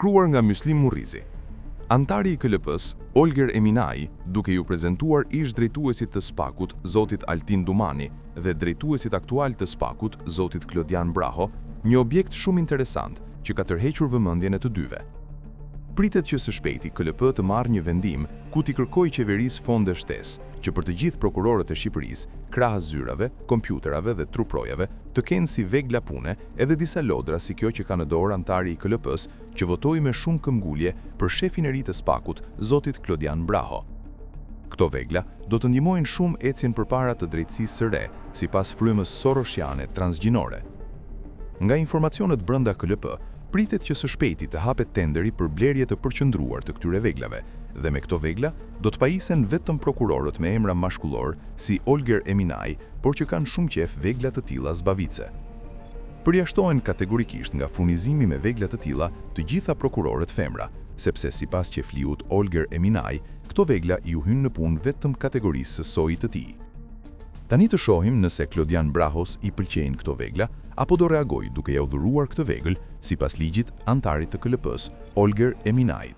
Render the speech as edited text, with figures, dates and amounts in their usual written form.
Shkruar nga Myslim Murrizi. Antari i KLP-s, Olger Eminai, duke ju prezantuar ish drejtuesit të SPAK-ut, zotit Altin Dumani, dhe drejtuesit aktual të SPAK-ut, zotit Klodian Braho, një objekt shumë interesant që ka tërhequr vëmendjen e të dyve. Pritet që së shpejti KLP të marrë një vendim ku t'i kërkojë qeverisë fonde shtesë, që për të gjithë prokurorët e Shqipërisë, krahas zyrave, kompjuterave dhe truprojave, të kenë si vegla pune edhe disa lodra si kjo që ka në dorë antari i KLP-s, që votoi me shumë këmbgulje për shefin e ri të SPAK-ut, zotit Klodian Braho. Këto vegla do të ndihmojnë shumë ecjen përpara të drejtësisë së re, sipas frymës soroshiane transgjinore. Nga informacionet brenda KLP, pritet që së shpejti të hapet tenderi për blerje të përqendruar të këtyre veglave, dhe me këto vegla do të pajisen vetëm prokurorët me emra mashkullor si Olger Eminai, por që kanë shumë qef vegla të tilla zbavice. Përjashtohen kategorikisht nga furnizimi me vegla të tilla të gjitha prokurorët femra, sepse sipas qefliut Olger Eminai, këto vegla ju hynë në punë vetëm kategorisë së sojit të tij. Tani të shohim nëse Klodian Brahos i pëlqejnë këto vegla, apo do reagoj duke ja udhëruar këtë vegël sipas ligjit antarit të KLP-s, Olger Eminait.